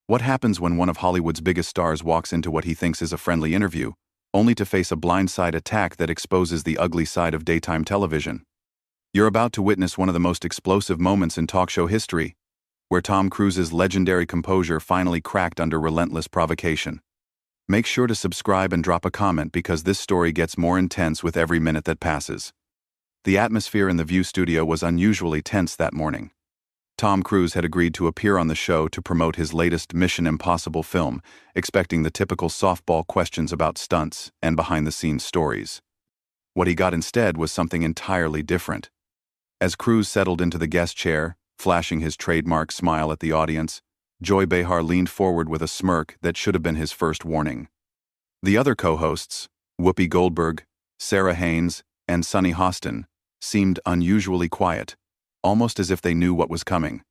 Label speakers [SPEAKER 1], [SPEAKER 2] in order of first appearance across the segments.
[SPEAKER 1] What happens when one of Hollywood's biggest stars walks into what he thinks is a friendly interview, only to face a blindside attack that exposes the ugly side of daytime television? You're about to witness one of the most explosive moments in talk show history, where Tom Cruise's legendary composure finally cracked under relentless provocation. Make sure to subscribe and drop a comment because this story gets more intense with every minute that passes. The atmosphere in the View studio was unusually tense that morning. Tom Cruise had agreed to appear on the show to promote his latest Mission Impossible film, expecting the typical softball questions about stunts and behind-the-scenes stories. What he got instead was something entirely different. As Cruise settled into the guest chair, flashing his trademark smile at the audience, Joy Behar leaned forward with a smirk that should have been his first warning. The other co-hosts, Whoopi Goldberg, Sarah Haynes, and Sunny Hostin, seemed unusually quiet, almost as if they knew what was coming.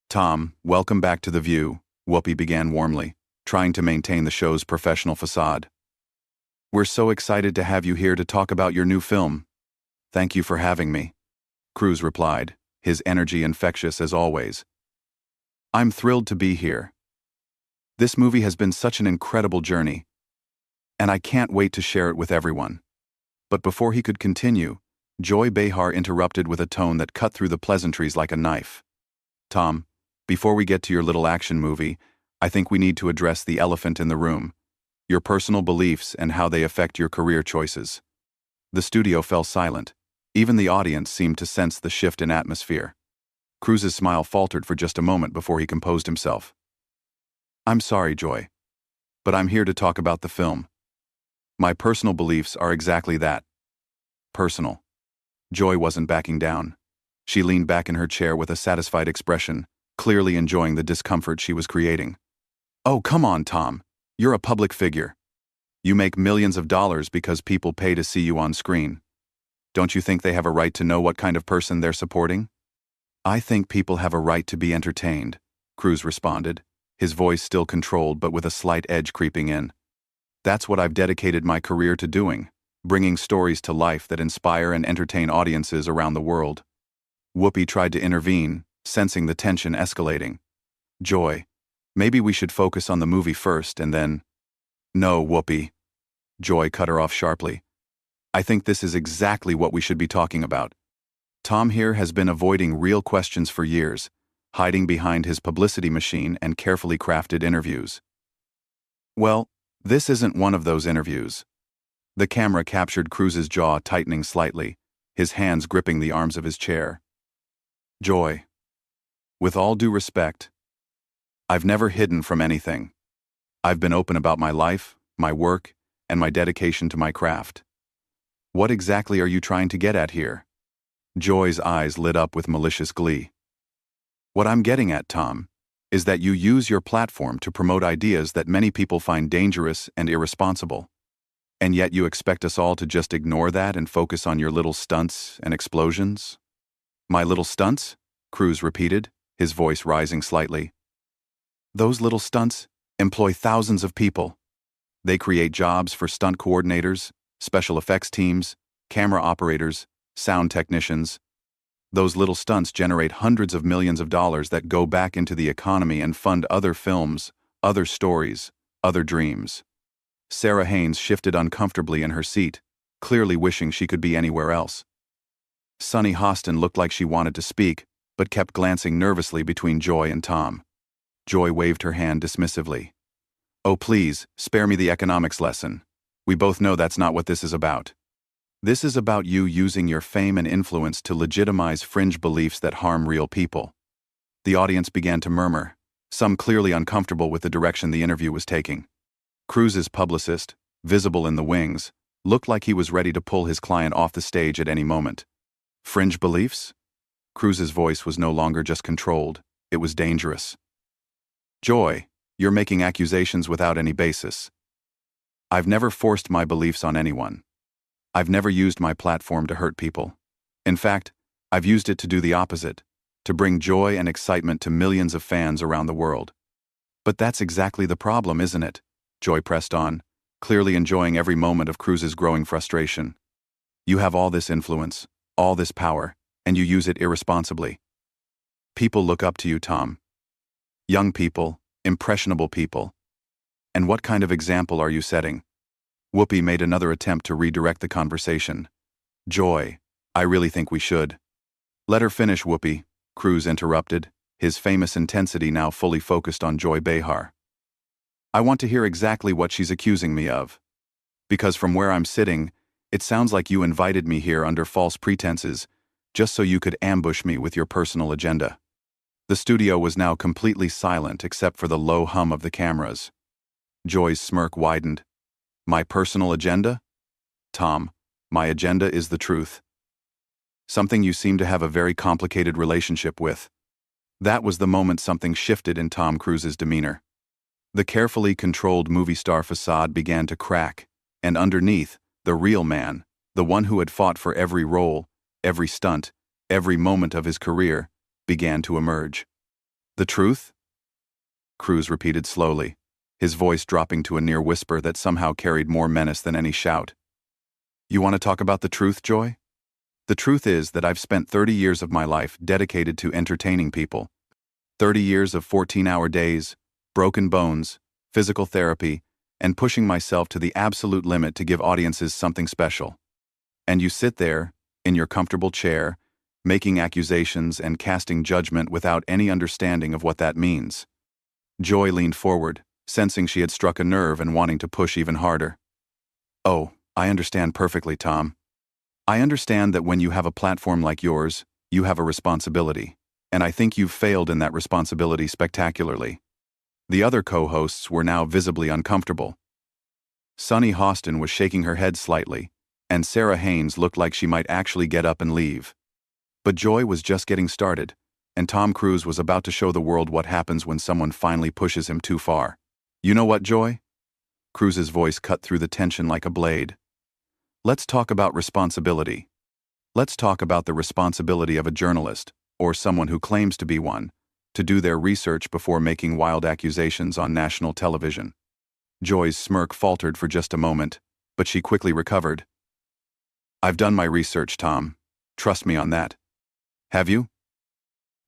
[SPEAKER 1] "Tom, welcome back to The View," Whoopi began warmly, trying to maintain the show's professional facade. "We're so excited to have you here to talk about your new film." "Thank you for having me," Cruise replied, his energy infectious as always. "I'm thrilled to be here. This movie has been such an incredible journey, and I can't wait to share it with everyone." But before he could continue, Joy Behar interrupted with a tone that cut through the pleasantries like a knife. "Tom, before we get to your little action movie, I think we need to address the elephant in the room, your personal beliefs and how they affect your career choices." The studio fell silent. Even the audience seemed to sense the shift in atmosphere. Cruise's smile faltered for just a moment before he composed himself. "I'm sorry, Joy, but I'm here to talk about the film. My personal beliefs are exactly that. Personal." Joy wasn't backing down. She leaned back in her chair with a satisfied expression, clearly enjoying the discomfort she was creating. "Oh, come on, Tom. You're a public figure. You make millions of dollars because people pay to see you on screen. Don't you think they have a right to know what kind of person they're supporting?" "I think people have a right to be entertained," Cruise responded, his voice still controlled but with a slight edge creeping in. "That's what I've dedicated my career to doing, bringing stories to life that inspire and entertain audiences around the world." Whoopi tried to intervene, sensing the tension escalating. "Joy, maybe we should focus on the movie first and then—" "No, Whoopi," Joy cut her off sharply. "I think this is exactly what we should be talking about. Tom here has been avoiding real questions for years, hiding behind his publicity machine and carefully crafted interviews." "Well, this isn't one of those interviews." The camera captured Cruise's jaw tightening slightly, his hands gripping the arms of his chair. "Joy, with all due respect, I've never hidden from anything. I've been open about my life, my work, and my dedication to my craft. What exactly are you trying to get at here?" Joy's eyes lit up with malicious glee. "What I'm getting at, Tom, is that you use your platform to promote ideas that many people find dangerous and irresponsible. And yet you expect us all to just ignore that and focus on your little stunts and explosions?" "My little stunts?" Cruise repeated, his voice rising slightly. "Those little stunts employ thousands of people. They create jobs for stunt coordinators, special effects teams, camera operators, sound technicians. Those little stunts generate hundreds of millions of dollars that go back into the economy and fund other films, other stories, other dreams." Sarah Haynes shifted uncomfortably in her seat, clearly wishing she could be anywhere else. Sunny Hostin looked like she wanted to speak, but kept glancing nervously between Joy and Tom. Joy waved her hand dismissively. "Oh, please, spare me the economics lesson. We both know that's not what this is about. This is about you using your fame and influence to legitimize fringe beliefs that harm real people." The audience began to murmur, some clearly uncomfortable with the direction the interview was taking. Cruise's publicist, visible in the wings, looked like he was ready to pull his client off the stage at any moment. "Fringe beliefs?" Cruise's voice was no longer just controlled, it was dangerous. "Joy, you're making accusations without any basis. I've never forced my beliefs on anyone. I've never used my platform to hurt people. In fact, I've used it to do the opposite, to bring joy and excitement to millions of fans around the world." "But that's exactly the problem, isn't it?" Joy pressed on, clearly enjoying every moment of Cruise's growing frustration. "You have all this influence, all this power, and you use it irresponsibly. People look up to you, Tom. Young people, Impressionable people. And what kind of example are you setting? Whoopi made another attempt to redirect the conversation. Joy, I really think we should. Let her finish, Whoopi, Cruz interrupted, his famous intensity now fully focused on Joy Behar. I want to hear exactly what she's accusing me of. Because from where I'm sitting, it sounds like you invited me here under false pretenses, just so you could ambush me with your personal agenda. The studio was now completely silent except for the low hum of the cameras. Joy's smirk widened. My personal agenda? Tom, my agenda is the truth. Something you seem to have a very complicated relationship with. That was the moment something shifted in Tom Cruise's demeanor. The carefully controlled movie star facade began to crack, and underneath, the real man, the one who had fought for every role, every stunt, every moment of his career, began to emerge. The truth? Cruise repeated slowly, his voice dropping to a near whisper that somehow carried more menace than any shout. You want to talk about the truth, Joy? The truth is that I've spent 30 years of my life dedicated to entertaining people. 30 years of 14-hour days, broken bones, physical therapy, and pushing myself to the absolute limit to give audiences something special. And you sit there, in your comfortable chair, making accusations and casting judgment without any understanding of what that means. Joy leaned forward, sensing she had struck a nerve and wanting to push even harder. Oh, I understand perfectly, Tom. I understand that when you have a platform like yours, you have a responsibility, and I think you've failed in that responsibility spectacularly. The other co-hosts were now visibly uncomfortable. Sunny Hostin was shaking her head slightly, and Sarah Haynes looked like she might actually get up and leave. But Joy was just getting started, and Tom Cruise was about to show the world what happens when someone finally pushes him too far. You know what, Joy? Cruise's voice cut through the tension like a blade. Let's talk about responsibility. Let's talk about the responsibility of a journalist, or someone who claims to be one, to do their research before making wild accusations on national television. Joy's smirk faltered for just a moment, but she quickly recovered. I've done my research, Tom. Trust me on that. Have you?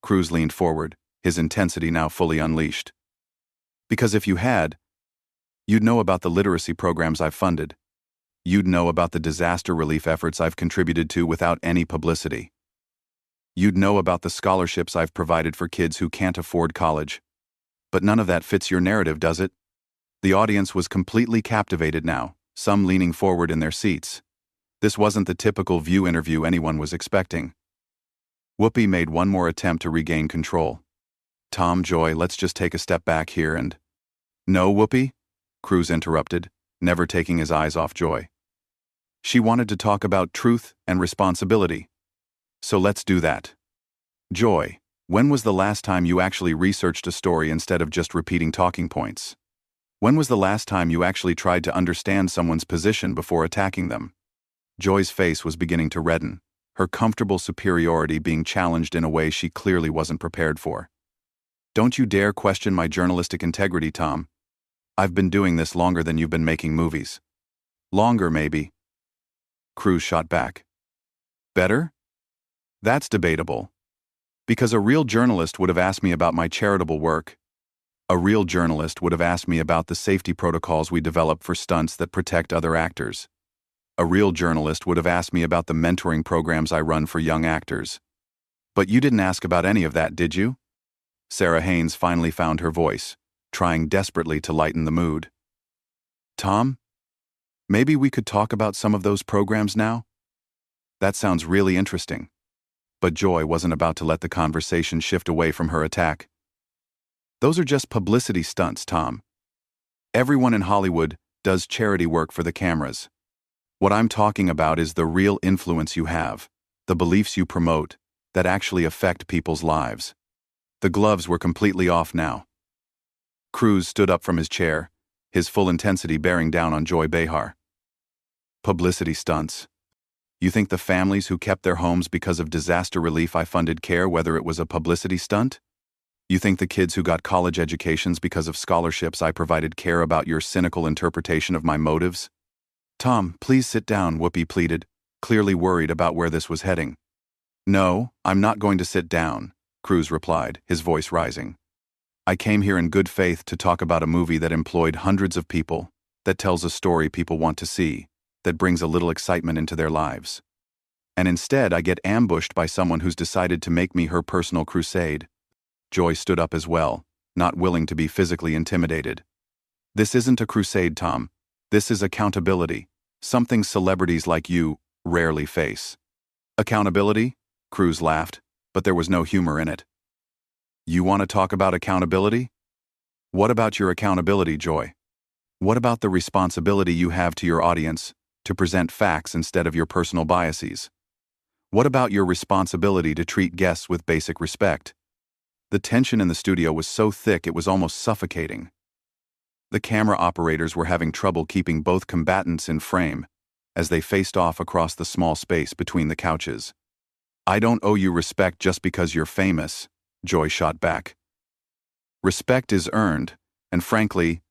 [SPEAKER 1] Cruise leaned forward, his intensity now fully unleashed. Because if you had, you'd know about the literacy programs I've funded. You'd know about the disaster relief efforts I've contributed to without any publicity. You'd know about the scholarships I've provided for kids who can't afford college. But none of that fits your narrative, does it? The audience was completely captivated now, some leaning forward in their seats. This wasn't the typical View interview anyone was expecting. Whoopi made one more attempt to regain control. Tom, Joy, let's just take a step back here and... No, Whoopi? Cruise interrupted, never taking his eyes off Joy. She wanted to talk about truth and responsibility. So let's do that. Joy, when was the last time you actually researched a story instead of just repeating talking points? When was the last time you actually tried to understand someone's position before attacking them? Joy's face was beginning to redden, her comfortable superiority being challenged in a way she clearly wasn't prepared for. Don't you dare question my journalistic integrity, Tom. I've been doing this longer than you've been making movies. Longer, maybe. Cruz shot back. Better? That's debatable. Because a real journalist would have asked me about my charitable work. A real journalist would have asked me about the safety protocols we develop for stunts that protect other actors. A real journalist would have asked me about the mentoring programs I run for young actors. But you didn't ask about any of that, did you? Sarah Haynes finally found her voice, trying desperately to lighten the mood. Tom? Maybe we could talk about some of those programs now? That sounds really interesting. But Joy wasn't about to let the conversation shift away from her attack. Those are just publicity stunts, Tom. Everyone in Hollywood does charity work for the cameras. What I'm talking about is the real influence you have, the beliefs you promote, that actually affect people's lives. The gloves were completely off now. Cruz stood up from his chair, his full intensity bearing down on Joy Behar. Publicity stunts. You think the families who kept their homes because of disaster relief I funded care whether it was a publicity stunt? You think the kids who got college educations because of scholarships I provided care about your cynical interpretation of my motives? Tom, please sit down, Whoopi pleaded, clearly worried about where this was heading. No, I'm not going to sit down, Cruz replied, his voice rising. I came here in good faith to talk about a movie that employed hundreds of people, that tells a story people want to see, that brings a little excitement into their lives. And instead, I get ambushed by someone who's decided to make me her personal crusade. Joy stood up as well, not willing to be physically intimidated. This isn't a crusade, Tom. This is accountability, something celebrities like you rarely face. Accountability? Cruz laughed, but there was no humor in it. You want to talk about accountability? What about your accountability, Joy? What about the responsibility you have to your audience to present facts instead of your personal biases? What about your responsibility to treat guests with basic respect? The tension in the studio was so thick it was almost suffocating. The camera operators were having trouble keeping both combatants in frame as they faced off across the small space between the couches. I don't owe you respect just because you're famous, Joy shot back. Respect is earned, and frankly,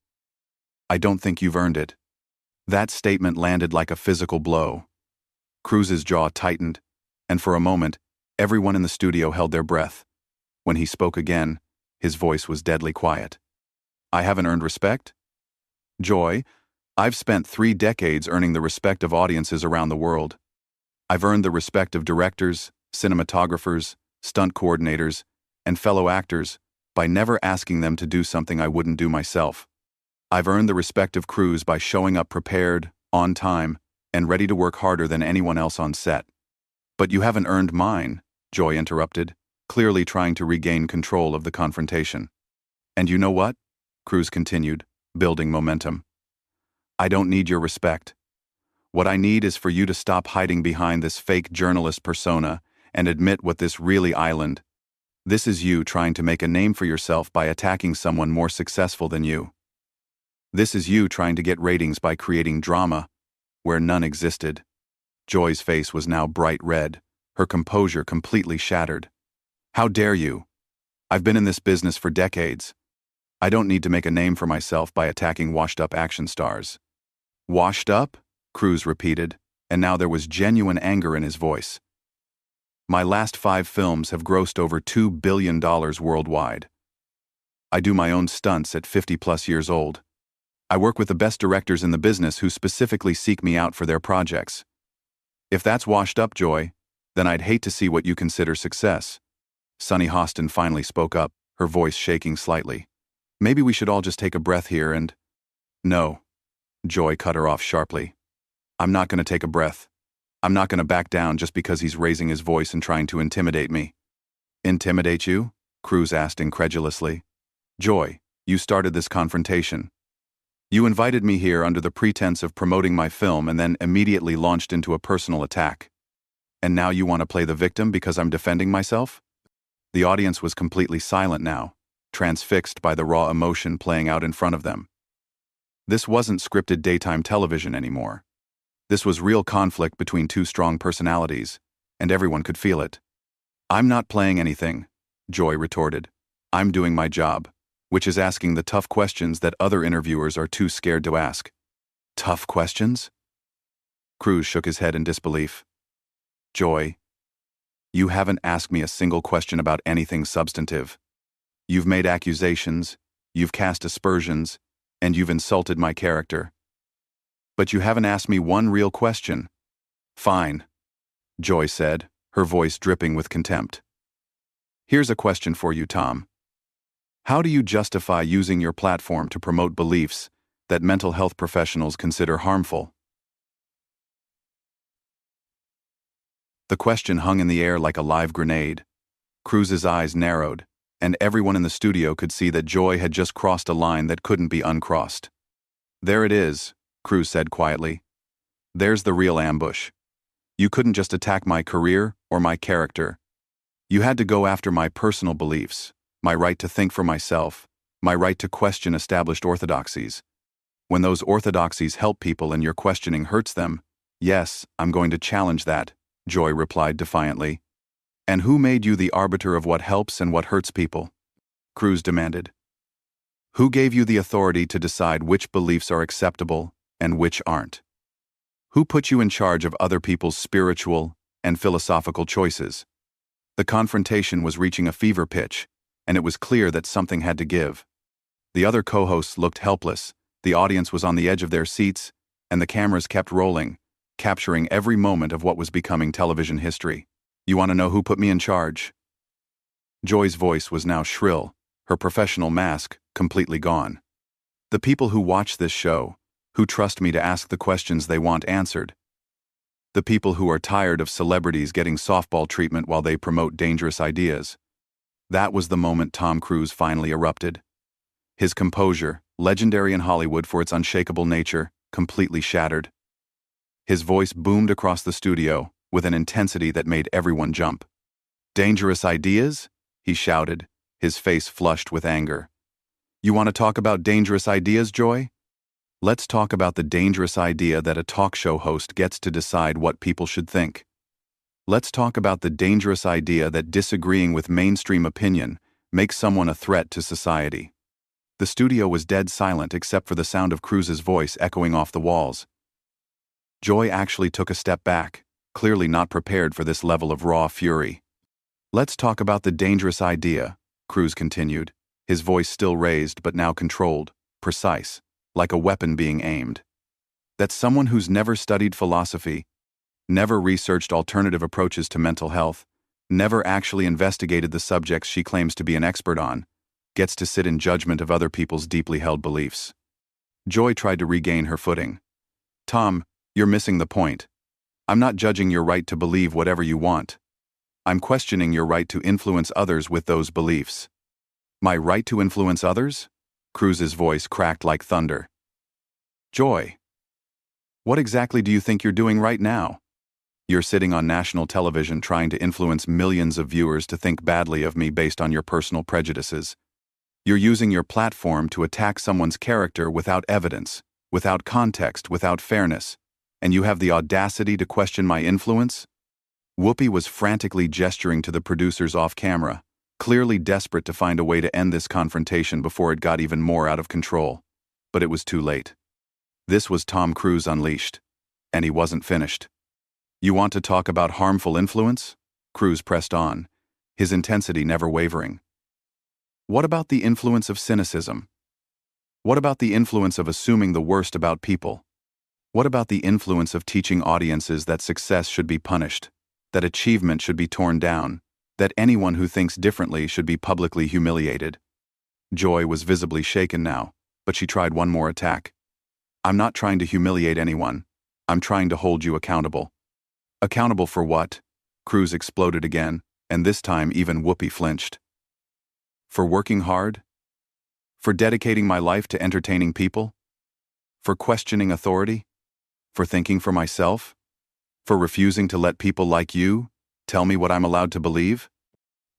[SPEAKER 1] I don't think you've earned it. That statement landed like a physical blow. Cruz's jaw tightened, and for a moment, everyone in the studio held their breath. When he spoke again, his voice was deadly quiet. I haven't earned respect? Joy, I've spent 3 decades earning the respect of audiences around the world. I've earned the respect of directors, cinematographers, stunt coordinators, and fellow actors by never asking them to do something I wouldn't do myself. I've earned the respect of Cruz by showing up prepared, on time, and ready to work harder than anyone else on set. But you haven't earned mine, Joy interrupted, clearly trying to regain control of the confrontation. And you know what? Cruz continued, building momentum. I don't need your respect. What I need is for you to stop hiding behind this fake journalist persona and admit what this really island. This is you trying to make a name for yourself by attacking someone more successful than you. This is you trying to get ratings by creating drama where none existed. Joy's face was now bright red, her composure completely shattered. How dare you? I've been in this business for decades. I don't need to make a name for myself by attacking washed-up action stars. Washed up? Cruz repeated, and now there was genuine anger in his voice. My last 5 films have grossed over $2 billion worldwide. I do my own stunts at 50+ years old. I work with the best directors in the business who specifically seek me out for their projects. If that's washed up, Joy, then I'd hate to see what you consider success. Sunny Hostin finally spoke up, her voice shaking slightly. Maybe we should all just take a breath here and... No. Joy cut her off sharply. I'm not going to take a breath. I'm not going to back down just because he's raising his voice and trying to intimidate me. Intimidate you? Cruz asked incredulously. Joy, you started this confrontation. You invited me here under the pretense of promoting my film and then immediately launched into a personal attack. And now you want to play the victim because I'm defending myself? The audience was completely silent now, transfixed by the raw emotion playing out in front of them. This wasn't scripted daytime television anymore. This was real conflict between 2 strong personalities, and everyone could feel it. I'm not playing anything, Joy retorted. I'm doing my job, which is asking the tough questions that other interviewers are too scared to ask. Tough questions? Cruz shook his head in disbelief. Joy, you haven't asked me a single question about anything substantive. You've made accusations, you've cast aspersions, and you've insulted my character. But you haven't asked me one real question. Fine, Joy said, her voice dripping with contempt. Here's a question for you, Tom. How do you justify using your platform to promote beliefs that mental health professionals consider harmful? The question hung in the air like a live grenade. Cruz's eyes narrowed, and everyone in the studio could see that Joy had just crossed a line that couldn't be uncrossed. There it is, Cruz said quietly. There's the real ambush. You couldn't just attack my career or my character. You had to go after my personal beliefs, my right to think for myself, my right to question established orthodoxies. When those orthodoxies help people and your questioning hurts them, yes, I'm going to challenge that, Joy replied defiantly. And who made you the arbiter of what helps and what hurts people? Cruz demanded. Who gave you the authority to decide which beliefs are acceptable and which aren't? Who put you in charge of other people's spiritual and philosophical choices? The confrontation was reaching a fever pitch, and it was clear that something had to give. The other co-hosts looked helpless, the audience was on the edge of their seats, and the cameras kept rolling, capturing every moment of what was becoming television history. "You want to know who put me in charge?" Joy's voice was now shrill, her professional mask completely gone. "The people who watch this show, who trust me to ask the questions they want answered. The people who are tired of celebrities getting softball treatment while they promote dangerous ideas." That was the moment Tom Cruise finally erupted. His composure, legendary in Hollywood for its unshakable nature, completely shattered. His voice boomed across the studio with an intensity that made everyone jump. "Dangerous ideas?" he shouted, his face flushed with anger. "You want to talk about dangerous ideas, Joy? Let's talk about the dangerous idea that a talk show host gets to decide what people should think. Let's talk about the dangerous idea that disagreeing with mainstream opinion makes someone a threat to society." The studio was dead silent except for the sound of Cruise's voice echoing off the walls. Joy actually took a step back, clearly not prepared for this level of raw fury. "Let's talk about the dangerous idea," Cruise continued, his voice still raised but now controlled, precise, like a weapon being aimed. "That someone who's never studied philosophy, never researched alternative approaches to mental health, never actually investigated the subjects she claims to be an expert on, gets to sit in judgment of other people's deeply held beliefs." Joy tried to regain her footing. "Tom, you're missing the point. I'm not judging your right to believe whatever you want. I'm questioning your right to influence others with those beliefs." "My right to influence others?" Cruise's voice cracked like thunder. "Joy, what exactly do you think you're doing right now? You're sitting on national television trying to influence millions of viewers to think badly of me based on your personal prejudices. You're using your platform to attack someone's character without evidence, without context, without fairness, and you have the audacity to question my influence?" Whoopi was frantically gesturing to the producers off camera, clearly desperate to find a way to end this confrontation before it got even more out of control. But it was too late. This was Tom Cruise unleashed, and he wasn't finished. "You want to talk about harmful influence?" Cruise pressed on, his intensity never wavering. "What about the influence of cynicism? What about the influence of assuming the worst about people? What about the influence of teaching audiences that success should be punished, that achievement should be torn down, that anyone who thinks differently should be publicly humiliated?" Joy was visibly shaken now, but she tried one more attack. "I'm not trying to humiliate anyone. I'm trying to hold you accountable." "Accountable for what?" Cruise exploded again, and this time even Whoopi flinched. "For working hard? For dedicating my life to entertaining people? For questioning authority? For thinking for myself? For refusing to let people like you tell me what I'm allowed to believe?"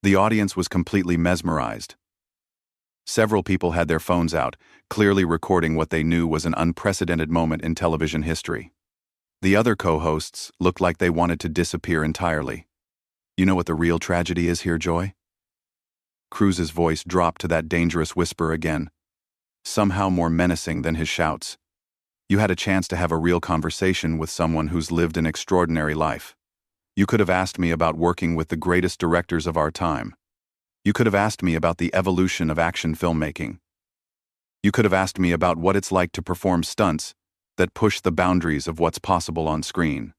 [SPEAKER 1] The audience was completely mesmerized. Several people had their phones out, clearly recording what they knew was an unprecedented moment in television history. The other co-hosts looked like they wanted to disappear entirely. "You know what the real tragedy is here, Joy?" Cruise's voice dropped to that dangerous whisper again, somehow more menacing than his shouts. "You had a chance to have a real conversation with someone who's lived an extraordinary life. You could have asked me about working with the greatest directors of our time. You could have asked me about the evolution of action filmmaking. You could have asked me about what it's like to perform stunts that push the boundaries of what's possible on screen."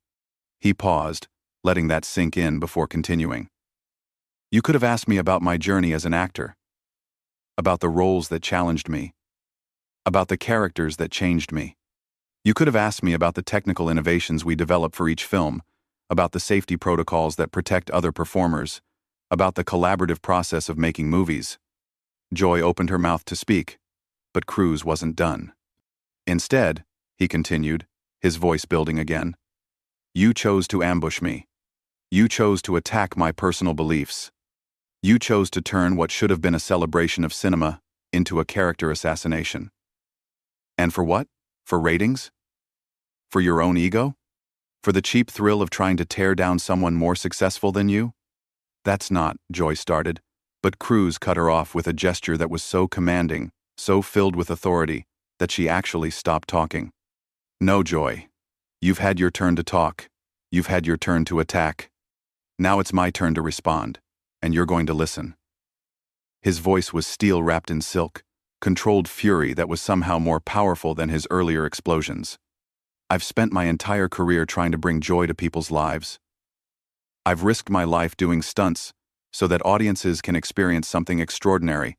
[SPEAKER 1] He paused, letting that sink in before continuing. "You could have asked me about my journey as an actor, about the roles that challenged me, about the characters that changed me. You could have asked me about the technical innovations we develop for each film, about the safety protocols that protect other performers, about the collaborative process of making movies." Joy opened her mouth to speak, but Cruise wasn't done. "Instead," he continued, his voice building again, "you chose to ambush me. You chose to attack my personal beliefs. You chose to turn what should have been a celebration of cinema into a character assassination. And for what? For ratings? For your own ego? For the cheap thrill of trying to tear down someone more successful than you?" "That's not," Joy started, but Cruise cut her off with a gesture that was so commanding, so filled with authority, that she actually stopped talking. "No, Joy. You've had your turn to talk. You've had your turn to attack. Now it's my turn to respond, and you're going to listen." His voice was steel wrapped in silk, controlled fury that was somehow more powerful than his earlier explosions. I've spent my entire career trying to bring joy to people's lives. I've risked my life doing stunts so that audiences can experience something extraordinary.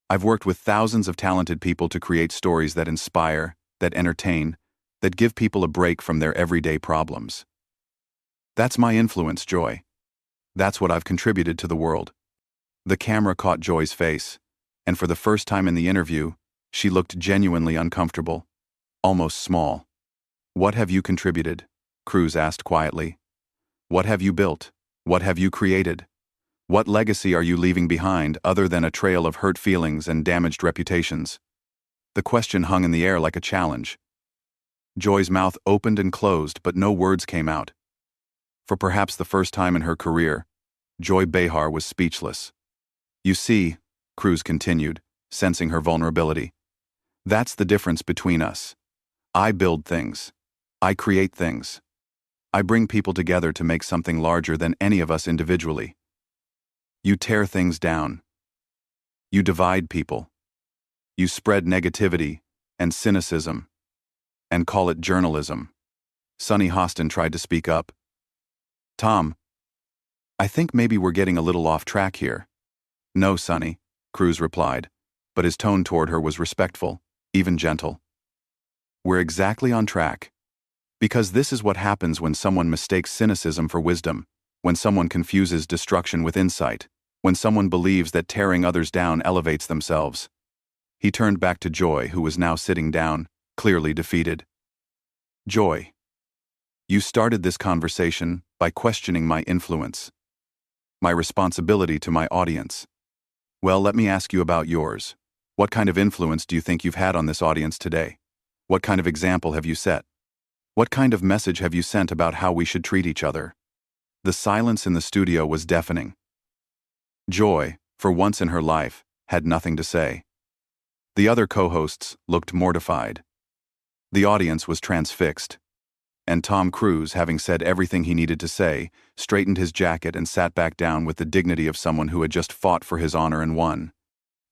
[SPEAKER 1] I've worked with thousands of talented people to create stories that inspire, that entertain, that give people a break from their everyday problems. That's my influence, Joy. That's what I've contributed to the world. The camera caught Joy's face, and for the first time in the interview, she looked genuinely uncomfortable, almost small. What have you contributed? Cruz asked quietly. What have you built? What have you created? What legacy are you leaving behind other than a trail of hurt feelings and damaged reputations? The question hung in the air like a challenge. Joy's mouth opened and closed, but no words came out. For perhaps the first time in her career, Joy Behar was speechless. You see, Cruz continued, sensing her vulnerability, that's the difference between us. I build things. I create things. I bring people together to make something larger than any of us individually. You tear things down. You divide people. You spread negativity and cynicism and call it journalism. Sonny Hostin tried to speak up. Tom, I think maybe we're getting a little off track here. No, Sonny, Cruz replied, but his tone toward her was respectful, even gentle. We're exactly on track. Because this is what happens when someone mistakes cynicism for wisdom, when someone confuses destruction with insight, when someone believes that tearing others down elevates themselves. He turned back to Joy, who was now sitting down, clearly defeated. Joy, you started this conversation by questioning my influence, my responsibility to my audience. Well, let me ask you about yours. What kind of influence do you think you've had on this audience today? What kind of example have you set? What kind of message have you sent about how we should treat each other? The silence in the studio was deafening. Joy, for once in her life, had nothing to say. The other co-hosts looked mortified. The audience was transfixed. And Tom Cruise, having said everything he needed to say, straightened his jacket and sat back down with the dignity of someone who had just fought for his honor and won.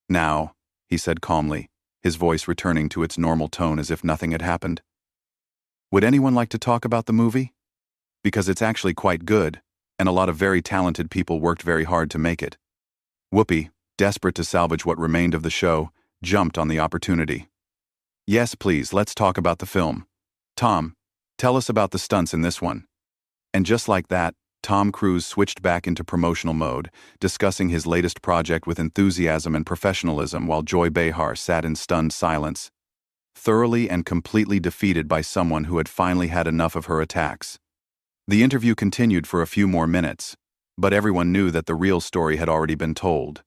[SPEAKER 1] Now, he said calmly, his voice returning to its normal tone as if nothing had happened. Would anyone like to talk about the movie? Because it's actually quite good, and a lot of very talented people worked very hard to make it. Whoopi, desperate to salvage what remained of the show, jumped on the opportunity. Yes, please, let's talk about the film. Tom, tell us about the stunts in this one. And just like that, Tom Cruise switched back into promotional mode, discussing his latest project with enthusiasm and professionalism while Joy Behar sat in stunned silence, thoroughly and completely defeated by someone who had finally had enough of her attacks. The interview continued for a few more minutes, but everyone knew that the real story had already been told.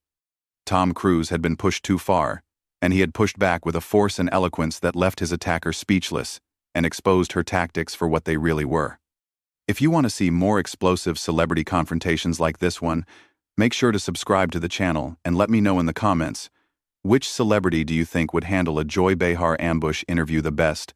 [SPEAKER 1] Tom Cruise had been pushed too far, and he had pushed back with a force and eloquence that left his attacker speechless and exposed her tactics for what they really were. If you want to see more explosive celebrity confrontations like this one, make sure to subscribe to the channel and let me know in the comments, which celebrity do you think would handle a Joy Behar ambush interview the best,